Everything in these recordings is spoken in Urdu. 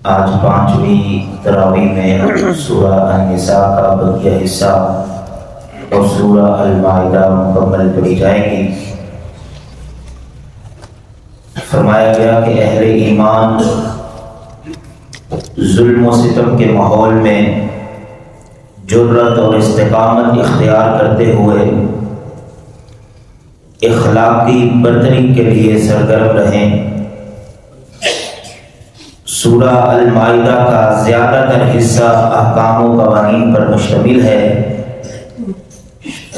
آج 5ویں تراویح میں سورہ النساء کا بقیہ حصہ اور سورہ المائدہ مکمل پڑھی جائے گی۔ فرمایا گیا کہ اہل ایمان ظلم و ستم کے ماحول میں جرأت اور استقامت اختیار کرتے ہوئے اخلاقی برتری کے لیے سرگرم رہیں۔ سورہ المائدہ کا زیادہ تر حصہ احکام و قوانین پر مشتمل ہے۔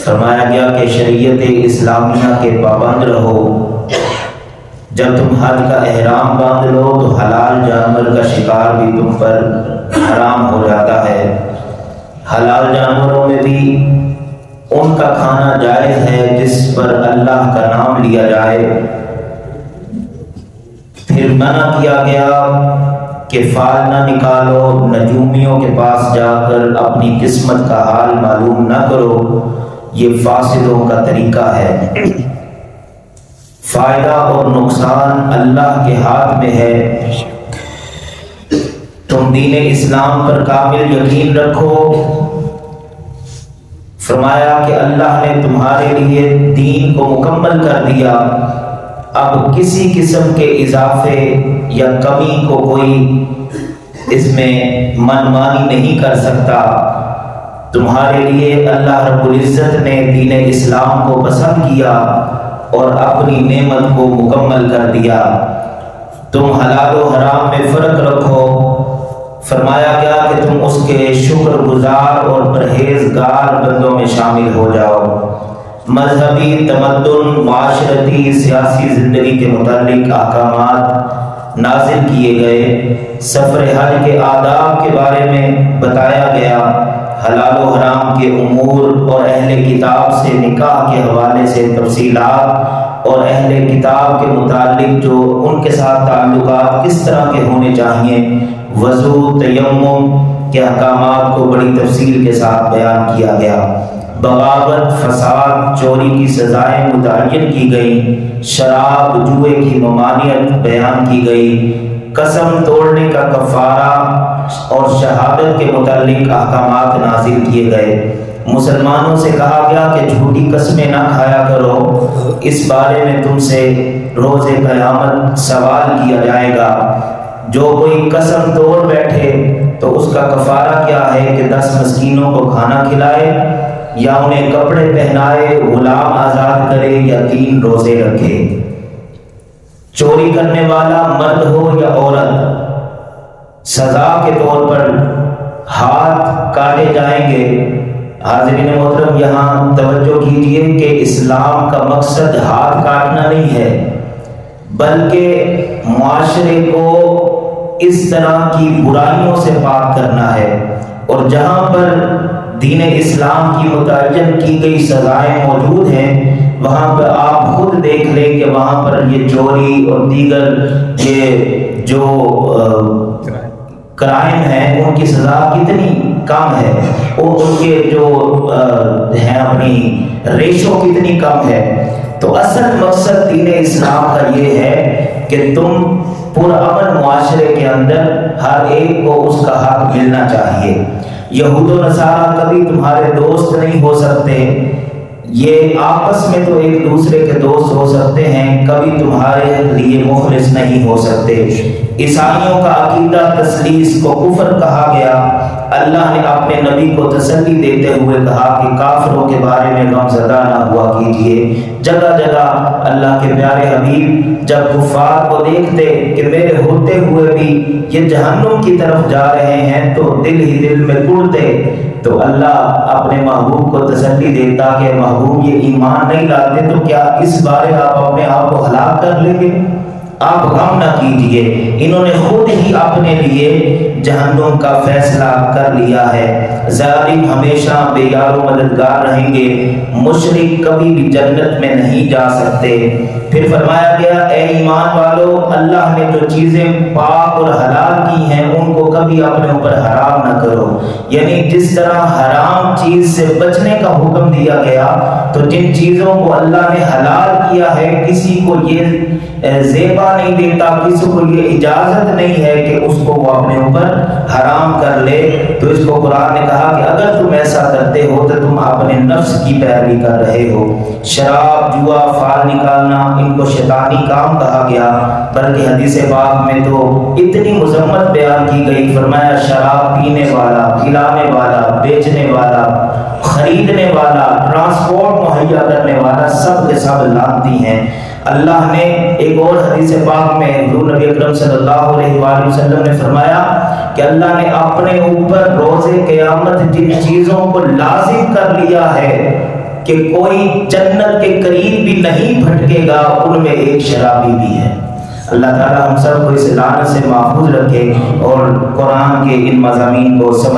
فرمایا گیا کہ شریعت اسلامیہ کے پابند رہو۔ جب تم حج کا احرام باندھ لو تو حلال جانور کا شکار بھی تم پر حرام ہو جاتا ہے۔ حلال جانوروں میں بھی ان کا کھانا جائز ہے جس پر اللہ کا نام لیا جائے۔ پھر منع کیا گیا کہ فال نہ نکالو، نجومیوں کے پاس جا کر اپنی قسمت کا حال معلوم نہ کرو، یہ فاسدوں کا طریقہ ہے۔ فائدہ اور نقصان اللہ کے ہاتھ میں ہے۔ تم دین اسلام پر کامل یقین رکھو۔ فرمایا کہ اللہ نے تمہارے لیے دین کو مکمل کر دیا، اب کسی قسم کے اضافے یا کمی کو کوئی اس میں منمانی نہیں کر سکتا۔ تمہارے لیے اللہ رب العزت نے دین اسلام کو پسند کیا اور اپنی نعمت کو مکمل کر دیا۔ تم حلال و حرام میں فرق رکھو۔ فرمایا گیا کہ تم اس کے شکر گزار اور پرہیزگار بندوں میں شامل ہو جاؤ۔ مذہبی، تمدن، معاشرتی، سیاسی زندگی کے متعلق احکامات نازل کیے گئے۔ سفر حج کے آداب کے بارے میں بتایا گیا۔ حلال و حرام کے امور اور اہل کتاب سے نکاح کے حوالے سے تفصیلات اور اہل کتاب کے متعلق جو ان کے ساتھ تعلقات کس طرح کے ہونے چاہیے، وضو، تیمم کے احکامات کو بڑی تفصیل کے ساتھ بیان کیا گیا۔ بغاوت، فساد، چوری کی سزائیں متعین کی گئی۔ شراب، جوئے کی ممانعت بیان کی گئی۔ قسم توڑنے کا کفارہ اور شہادت کے متعلق احکامات نازل کیے گئے۔ مسلمانوں سے کہا گیا کہ جھوٹی قسمیں نہ کھایا کرو، اس بارے میں تم سے روز قیامت سوال کیا جائے گا۔ جو کوئی قسم توڑ بیٹھے تو اس کا کفارہ کیا ہے کہ 10 مسکینوں کو کھانا کھلائے یا انہیں کپڑے پہنائے، غلام آزاد کرے یا 3 روزے رکھے۔ چوری کرنے والا مرد ہو یا عورت، سزا کے طور پر ہاتھ کاٹے جائیں گے۔ حاضرین محترم، یہاں توجہ کیجئے کہ اسلام کا مقصد ہاتھ کاٹنا نہیں ہے، بلکہ معاشرے کو اس طرح کی برائیوں سے پاک کرنا ہے۔ اور جہاں پر دین اسلام کی متعین کی گئی سزائیں موجود ہیں، وہاں پر آپ خود دیکھ لیں کہ وہاں پر یہ چوری اور دیگر یہ جو کرائم ہیں ان کی سزا کتنی کم ہے، اور ان کے جو ہیں اپنی ریشو کتنی کم ہے۔ تو اصل مقصد دین اسلام کا یہ ہے کہ تم پرامن معاشرے کے اندر ہر ایک کو اس کا حق ملنا چاہیے۔ یہود و نصارہ کبھی تمہارے دوست نہیں ہو سکتے، یہ آپس میں تو ایک دوسرے کے دوست ہو سکتے ہیں، کبھی تمہارے لیے مخلص نہیں ہو سکتے۔ عیسائیوں کا عقیدہ تثلیث کو کفر کہا گیا۔ اللہ نے اپنے نبی کو تسلی دیتے ہوئے کہا کہ کافروں کے بارے میں غم زدہ نہ ہوا کیجیے۔ جگہ جگہ اللہ کے پیارے حبیب جب کفار کو دیکھتے کہ میرے ہوتے ہوئے بھی یہ جہنم کی طرف جا رہے ہیں تو دل ہی دل میں کڑتے، تو اللہ اپنے محبوب کو تسلی دیتا کہ محبوب یہ ایمان نہیں لاتے تو کیا اس بارے آپ اپنے آپ کو ہلاک کر لیں گے؟ آپ غم نہ کیجئے، انہوں نے خود ہی اپنے لیے جہنم کا فیصلہ کر لیا ہے۔ ظالم ہمیشہ بے یار و مددگار رہیں گے، مشرک کبھی بھی جنت میں نہیں جا سکتے۔ پھر فرمایا گیا اے ایمان والو، اللہ نے جو چیزیں پاک اور حلال کی ہیں ان کو کبھی اپنے اوپر حرام نہ کرو، یعنی جس طرح حرام چیز سے بچنے کا حکم دیا گیا تو جن چیزوں کو اللہ نے حلال کیا ہے کسی کو یہ زیبا نہیں دیتا، کسی کو یہ اجازت نہیں ہے کہ اس کو وہ اپنے اوپر حرام کر لے۔ تو اس کو قرآن نے کہا کہ اگر تم ایسا کرتے ہو تو تم اپنے نفس کی پیروی کر رہے ہو۔ شراب، جوا، فال نکالنا ان کو شیطانی کام کہا گیا، بلکہ حدیث پاک میں تو اتنی مذمت بیان کی گئی، فرمایا شراب پینے والا، پلانے والا، بیچنے والا، خریدنے والا، ٹرانسپورٹ مہیا کرنے والا، سب کے سب لعنتی ہیں۔ اللہ نے ایک اور حدیث پاک میں حضور نبی اکرم صلی اللہ علیہ وآلہ وسلم نے فرمایا کہ اللہ نے اپنے اوپر روز قیامت جن چیزوں کو لازم کر لیا ہے کہ کوئی جنت کے قریب بھی نہیں پھٹکے گا، ان میں ایک شرابی بھی ہے۔ اللہ تعالی ہم سب کو اس لعنت سے محفوظ رکھے اور قرآن کے ان مضامین کو سمجھ